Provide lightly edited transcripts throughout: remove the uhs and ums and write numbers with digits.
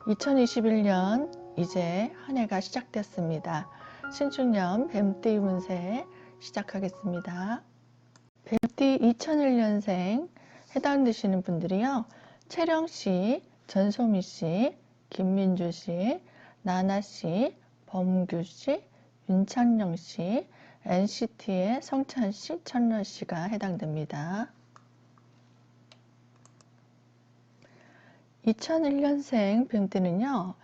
2021년 이제 한 해가 시작됐습니다. 신축년 뱀띠 운세 시작하겠습니다. 뱀띠 2001년생 해당되시는 분들이요. 채령씨, 전소미씨, 김민주씨, 나나씨, 범규씨, 윤창영씨, NCT의 성찬씨, 천러씨가 해당됩니다. 2001년생 뱀띠는요,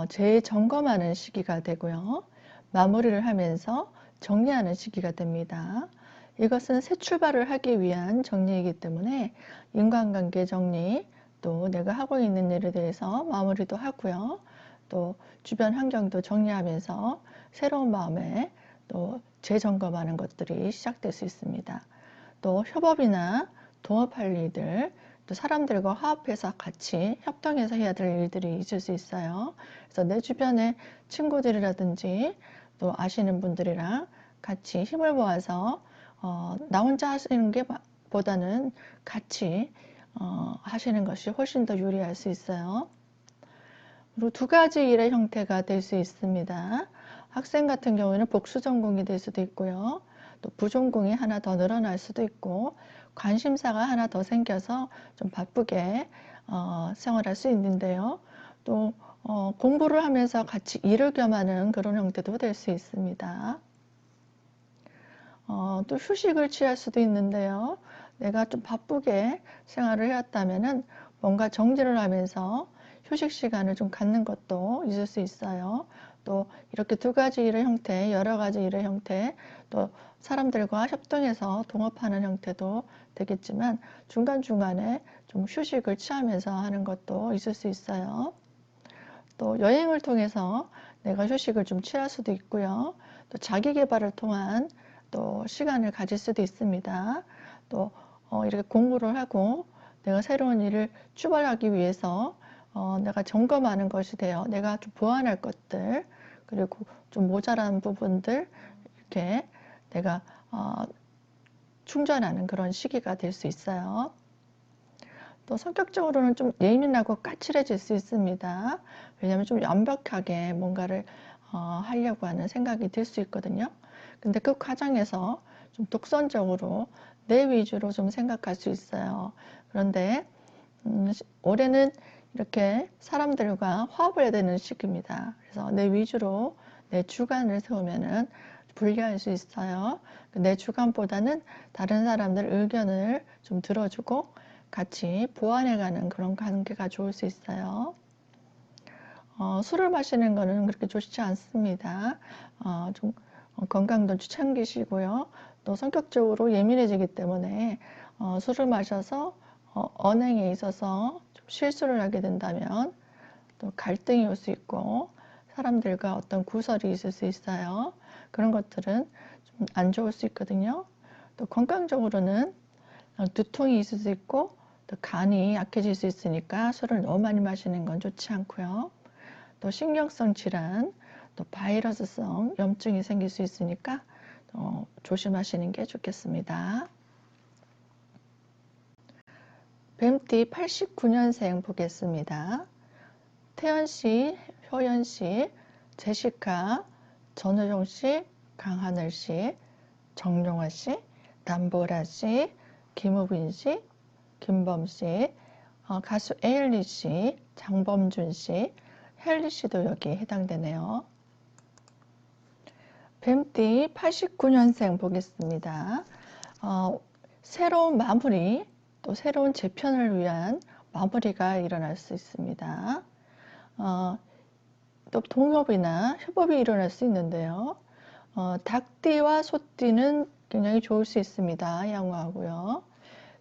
재점검하는 시기가 되고요. 마무리를 하면서 정리하는 시기가 됩니다. 이것은 새 출발을 하기 위한 정리이기 때문에 인간관계 정리, 또 내가 하고 있는 일에 대해서 마무리도 하고요. 또 주변 환경도 정리하면서 새로운 마음에 또 재점검하는 것들이 시작될 수 있습니다. 또 협업이나 동업할 일들, 또 사람들과 화합해서 같이 협동해서 해야 될 일들이 있을 수 있어요. 그래서 내 주변에 친구들이라든지 또 아시는 분들이랑 같이 힘을 모아서 나 혼자 하시는 게 보다는 같이 하시는 것이 훨씬 더 유리할 수 있어요. 그리고 두 가지 일의 형태가 될 수 있습니다. 학생 같은 경우에는 복수 전공이 될 수도 있고요. 또 부전공이 하나 더 늘어날 수도 있고 관심사가 하나 더 생겨서 좀 바쁘게 생활할 수 있는데요. 또 공부를 하면서 같이 일을 겸하는 그런 형태도 될 수 있습니다. 또 휴식을 취할 수도 있는데요. 내가 좀 바쁘게 생활을 해왔다면은 뭔가 정리를 하면서 휴식 시간을 좀 갖는 것도 있을 수 있어요. 또 이렇게 두 가지 일의 형태, 여러 가지 일의 형태, 또 사람들과 협동해서 동업하는 형태도 되겠지만 중간중간에 좀 휴식을 취하면서 하는 것도 있을 수 있어요. 또 여행을 통해서 내가 휴식을 좀 취할 수도 있고요. 또 자기 개발을 통한 또 시간을 가질 수도 있습니다. 또 이렇게 공부를 하고 내가 새로운 일을 출발하기 위해서 내가 점검하는 것이 돼요. 내가 좀 보완할 것들, 그리고 좀 모자란 부분들 이렇게 내가 충전하는 그런 시기가 될 수 있어요. 또 성격적으로는 좀 예민하고 까칠해질 수 있습니다. 왜냐하면 좀 완벽하게 뭔가를 하려고 하는 생각이 들 수 있거든요. 근데 그 과정에서 좀 독선적으로 내 위주로 좀 생각할 수 있어요. 그런데 올해는 이렇게 사람들과 화합을 해야 되는 시기입니다. 그래서 내 위주로 내 주관을 세우면은 불리할 수 있어요. 내 주관보다는 다른 사람들 의견을 좀 들어주고 같이 보완해가는 그런 관계가 좋을 수 있어요. 술을 마시는 거는 그렇게 좋지 않습니다. 좀 건강도 챙기시고요. 또 성격적으로 예민해지기 때문에 술을 마셔서 언행에 있어서 좀 실수를 하게 된다면 또 갈등이 올 수 있고 사람들과 어떤 구설이 있을 수 있어요. 그런 것들은 좀 안 좋을 수 있거든요. 또 건강적으로는 두통이 있을 수 있고 또 간이 약해질 수 있으니까 술을 너무 많이 마시는 건 좋지 않고요. 또 신경성 질환, 또 바이러스성 염증이 생길 수 있으니까 조심하시는 게 좋겠습니다. 뱀띠 89년생 보겠습니다. 태연씨, 효연씨, 제시카, 전효정씨, 강하늘씨, 정용화씨, 남보라씨, 김우빈씨, 김범씨, 가수 에일리씨, 장범준씨, 헬리씨도 여기 해당되네요. 뱀띠 89년생 보겠습니다. 새로운 마무리, 또 새로운 재편을 위한 마무리가 일어날 수 있습니다. 또 동업이나 협업이 일어날 수 있는데요. 닭띠와 소띠는 굉장히 좋을 수 있습니다. 양호하고요.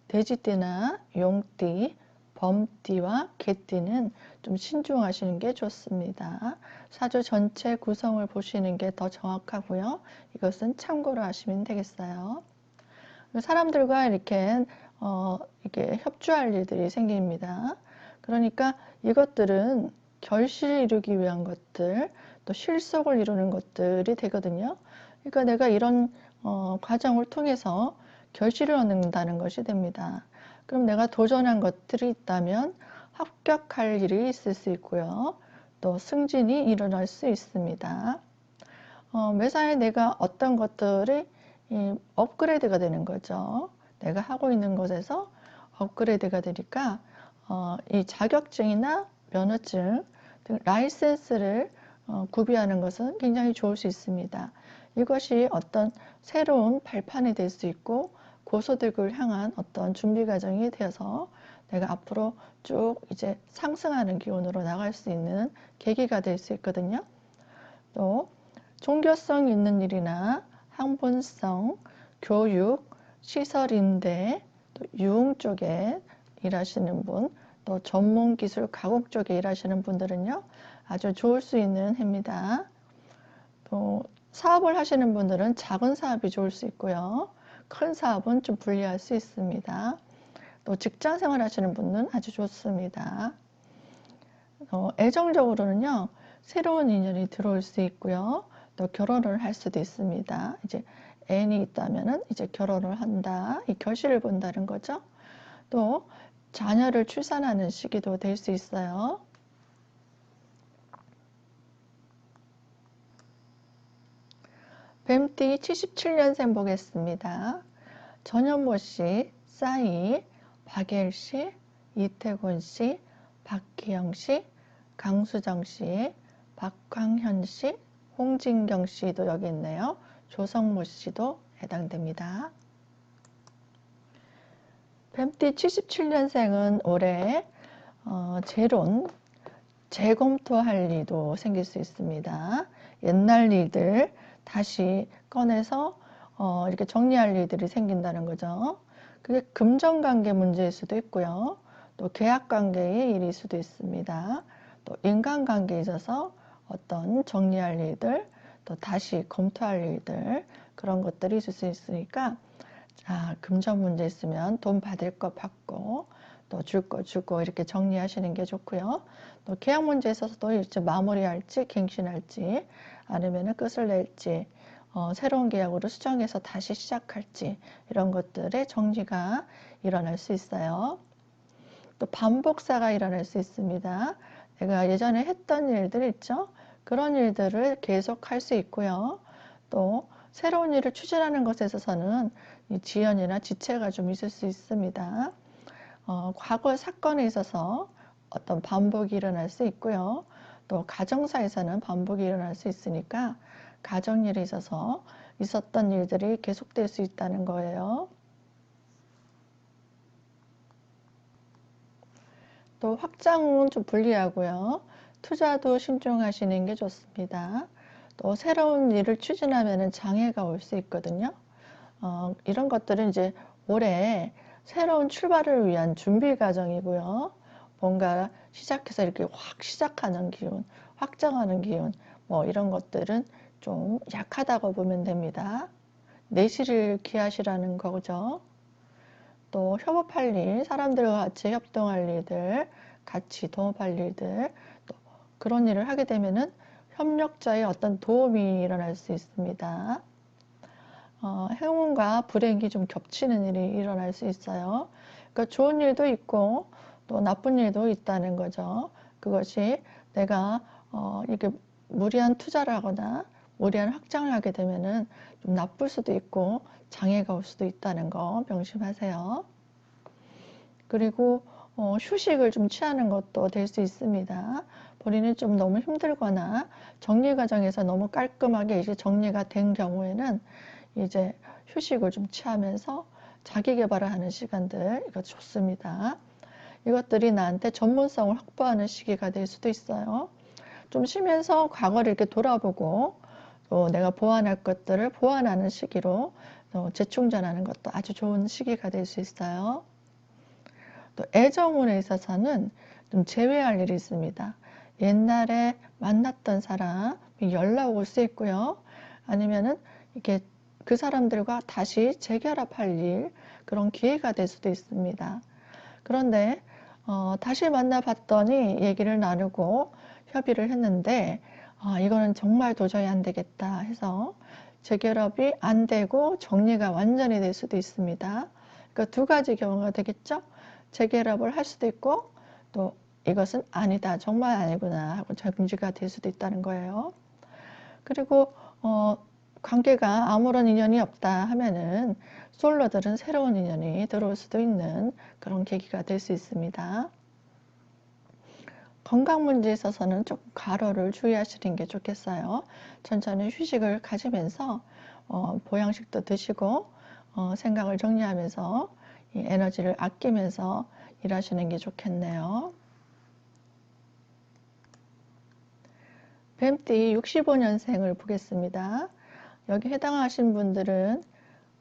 돼지띠나 용띠, 범띠와 개띠는 좀 신중하시는 게 좋습니다. 사주 전체 구성을 보시는 게 더 정확하고요. 이것은 참고로 하시면 되겠어요. 사람들과 이렇게 협조할 일들이 생깁니다. 그러니까 이것들은 결실을 이루기 위한 것들, 또 실속을 이루는 것들이 되거든요. 그러니까 내가 이런 과정을 통해서 결실을 얻는다는 것이 됩니다. 그럼 내가 도전한 것들이 있다면 합격할 일이 있을 수 있고요. 또 승진이 일어날 수 있습니다. 매사에 내가 어떤 것들이 업그레이드가 되는 거죠. 내가 하고 있는 것에서 업그레이드가 되니까 이 자격증이나 면허증 등 라이센스를 구비하는 것은 굉장히 좋을 수 있습니다. 이것이 어떤 새로운 발판이 될 수 있고 고소득을 향한 어떤 준비 과정이 되어서 내가 앞으로 쭉 이제 상승하는 기운으로 나갈 수 있는 계기가 될 수 있거든요. 또 종교성 있는 일이나 학문성, 교육, 시설인대, 또 유흥 쪽에 일하시는 분, 또 전문 기술 가공 쪽에 일하시는 분들은요, 아주 좋을 수 있는 해입니다. 또 사업을 하시는 분들은 작은 사업이 좋을 수 있고요. 큰 사업은 좀 불리할 수 있습니다. 또 직장 생활 하시는 분은 아주 좋습니다. 애정적으로는요, 새로운 인연이 들어올 수 있고요. 또 결혼을 할 수도 있습니다. 이제 애인이 있다면은 이제 결혼을 한다. 이 결실을 본다는 거죠. 또 자녀를 출산하는 시기도 될 수 있어요. 뱀띠 77년생 보겠습니다. 전현모 씨, 싸이, 박예일 씨, 이태곤 씨, 박기영 씨, 강수정 씨, 박광현 씨, 홍진경 씨도 여기 있네요. 조성모 씨도 해당됩니다. 뱀띠 77년생은 올해 재론, 재검토할 일도 생길 수 있습니다. 옛날 일들 다시 꺼내서 이렇게 정리할 일들이 생긴다는 거죠. 그게 금전관계 문제일 수도 있고요. 또 계약관계의 일일 수도 있습니다. 또 인간관계에 있어서 어떤 정리할 일들, 또 다시 검토할 일들, 그런 것들이 있을 수 있으니까 금전 문제 있으면 돈 받을 거 받고 또 줄 거 주고 이렇게 정리하시는 게 좋고요. 또 계약 문제에 있어서도 이제 마무리할지 갱신할지 아니면 끝을 낼지 새로운 계약으로 수정해서 다시 시작할지 이런 것들의 정리가 일어날 수 있어요. 또 반복사가 일어날 수 있습니다. 내가 예전에 했던 일들 있죠? 그런 일들을 계속 할 수 있고요. 또 새로운 일을 추진하는 것에 있어서는 지연이나 지체가 좀 있을 수 있습니다. 과거 사건에 있어서 어떤 반복이 일어날 수 있고요. 또 가정사에서는 반복이 일어날 수 있으니까 가정일에 있어서 있었던 일들이 계속될 수 있다는 거예요. 또 확장은 좀 불리하고요. 투자도 신중하시는 게 좋습니다. 또 새로운 일을 추진하면 장애가 올 수 있거든요. 이런 것들은 이제 올해 새로운 출발을 위한 준비 과정이고요. 뭔가 시작해서 이렇게 확 시작하는 기운, 확장하는 기운, 뭐 이런 것들은 좀 약하다고 보면 됩니다. 내실을 기하시라는 거죠. 또 협업할 일, 사람들과 같이 협동할 일들, 같이 도움할 일들, 또 그런 일을 하게 되면은 협력자의 어떤 도움이 일어날 수 있습니다. 행운과 불행이 좀 겹치는 일이 일어날 수 있어요. 그러니까 좋은 일도 있고 또 나쁜 일도 있다는 거죠. 그것이 내가 이렇게 무리한 투자를 하거나 무리한 확장을 하게 되면은 좀 나쁠 수도 있고 장애가 올 수도 있다는 거 명심하세요. 그리고 휴식을 좀 취하는 것도 될 수 있습니다. 본인이 좀 너무 힘들거나 정리 과정에서 너무 깔끔하게 이제 정리가 된 경우에는 이제 휴식을 좀 취하면서 자기 개발을 하는 시간들 이거 좋습니다. 이것들이 나한테 전문성을 확보하는 시기가 될 수도 있어요. 좀 쉬면서 과거를 이렇게 돌아보고 또 내가 보완할 것들을 보완하는 시기로 재충전하는 것도 아주 좋은 시기가 될 수 있어요. 또 애정운에 있어서는 좀 제외할 일이 있습니다. 옛날에 만났던 사람이 연락 올 수 있고요. 아니면은 이렇게 그 사람들과 다시 재결합할 일, 그런 기회가 될 수도 있습니다. 그런데 다시 만나봤더니 얘기를 나누고 협의를 했는데 이거는 정말 도저히 안 되겠다 해서 재결합이 안 되고 정리가 완전히 될 수도 있습니다. 그러니까 두 가지 경우가 되겠죠. 재결합을 할 수도 있고 또 이것은 아니다, 정말 아니구나 하고 정지가 될 수도 있다는 거예요. 그리고 관계가 아무런 인연이 없다 하면은 솔로들은 새로운 인연이 들어올 수도 있는 그런 계기가 될 수 있습니다. 건강 문제에 있어서는 조금 과로를 주의하시는 게 좋겠어요. 천천히 휴식을 가지면서 보양식도 드시고 생각을 정리하면서 이 에너지를 아끼면서 일하시는 게 좋겠네요. 뱀띠 65년생을 보겠습니다. 여기 해당하신 분들은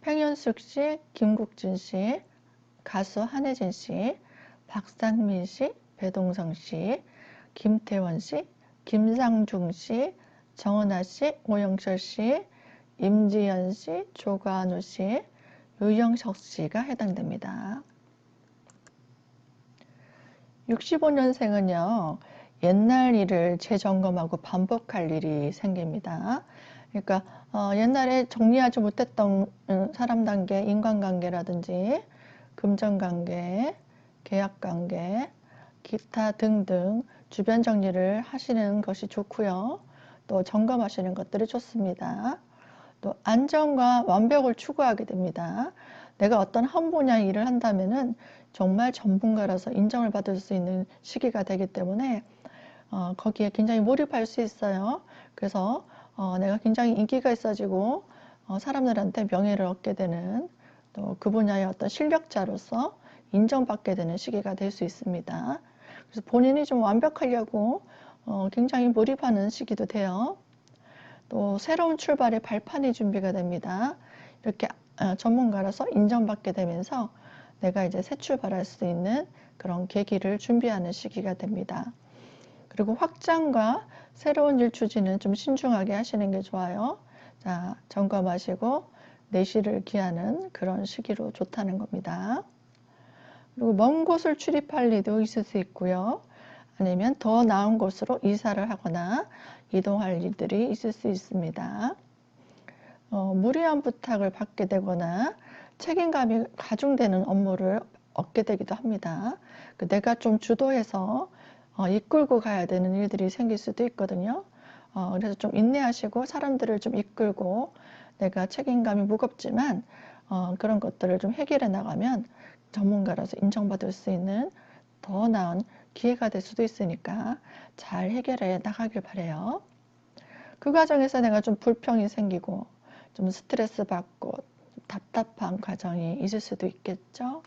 팽현숙 씨, 김국진 씨, 가수 한혜진 씨, 박상민 씨, 배동성 씨, 김태원 씨, 김상중 씨, 정은아 씨, 오영철 씨, 임지연 씨, 조관우 씨, 유영석 씨가 해당됩니다. 65년생은요, 옛날 일을 재점검하고 반복할 일이 생깁니다. 그러니까 옛날에 정리하지 못했던 사람 관계, 인간관계라든지 금전관계, 계약관계, 기타 등등 주변 정리를 하시는 것이 좋고요. 또 점검하시는 것들이 좋습니다. 또 안정과 완벽을 추구하게 됩니다. 내가 어떤 한 분야 일을 한다면은 정말 전문가라서 인정을 받을 수 있는 시기가 되기 때문에 거기에 굉장히 몰입할 수 있어요. 그래서 내가 굉장히 인기가 있어지고 사람들한테 명예를 얻게 되는 또 그 분야의 어떤 실력자로서 인정받게 되는 시기가 될 수 있습니다. 그래서 본인이 좀 완벽하려고 굉장히 몰입하는 시기도 돼요. 또 새로운 출발의 발판이 준비가 됩니다. 이렇게 전문가로서 인정받게 되면서 내가 이제 새 출발할 수 있는 그런 계기를 준비하는 시기가 됩니다. 그리고 확장과 새로운 일 추진은 좀 신중하게 하시는 게 좋아요. 자, 점검하시고 내실을 기하는 그런 시기로 좋다는 겁니다. 그리고 먼 곳을 출입할 일도 있을 수 있고요. 아니면 더 나은 곳으로 이사를 하거나 이동할 일들이 있을 수 있습니다. 무리한 부탁을 받게 되거나 책임감이 가중되는 업무를 얻게 되기도 합니다. 내가 좀 주도해서 이끌고 가야 되는 일들이 생길 수도 있거든요. 그래서 좀 인내하시고 사람들을 좀 이끌고 내가 책임감이 무겁지만 그런 것들을 좀 해결해 나가면 전문가라서 인정받을 수 있는 더 나은 기회가 될 수도 있으니까 잘 해결해 나가길 바래요. 그 과정에서 내가 좀 불평이 생기고 좀 스트레스 받고 답답한 과정이 있을 수도 있겠죠.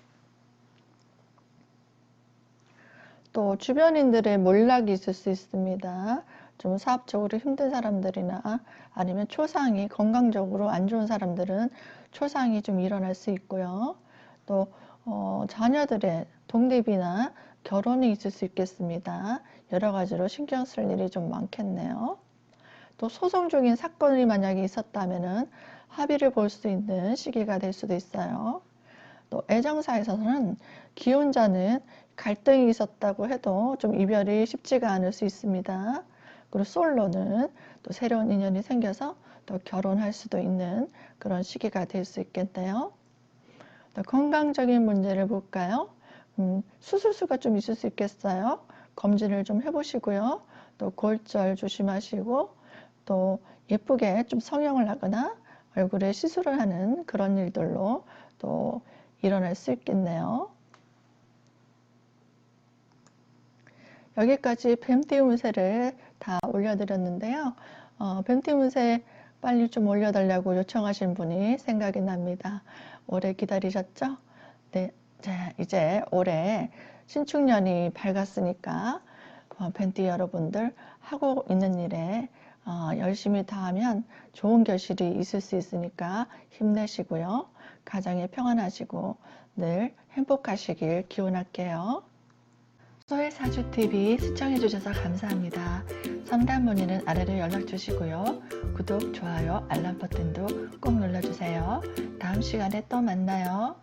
또 주변인들의 몰락이 있을 수 있습니다. 좀 사업적으로 힘든 사람들이나 아니면 초상이 건강적으로 안 좋은 사람들은 초상이 좀 일어날 수 있고요. 또 자녀들의 독립이나 결혼이 있을 수 있겠습니다. 여러 가지로 신경 쓸 일이 좀 많겠네요. 또 소송 중인 사건이 만약에 있었다면은 합의를 볼 수 있는 시기가 될 수도 있어요. 또 애정사에서는 기혼자는 갈등이 있었다고 해도 좀 이별이 쉽지가 않을 수 있습니다. 그리고 솔로는 또 새로운 인연이 생겨서 또 결혼할 수도 있는 그런 시기가 될 수 있겠네요. 또 건강적인 문제를 볼까요? 수술수가 좀 있을 수 있겠어요. 검진을 좀 해보시고요. 또 골절 조심하시고 또 예쁘게 좀 성형을 하거나 얼굴에 시술을 하는 그런 일들로 또 일어날 수 있겠네요. 여기까지 뱀띠 운세를 다 올려드렸는데요. 뱀띠 운세 빨리 좀 올려달라고 요청하신 분이 생각이 납니다. 오래 기다리셨죠? 네, 자, 이제 올해 신축년이 밝았으니까 뱀띠 여러분들 하고 있는 일에 열심히 다하면 좋은 결실이 있을 수 있으니까 힘내시고요. 가정에 평안하시고 늘 행복하시길 기원할게요. 소혜사주TV 시청해주셔서 감사합니다. 상담 문의는 아래로 연락주시고요. 구독, 좋아요, 알람 버튼도 꼭 눌러주세요. 다음 시간에 또 만나요.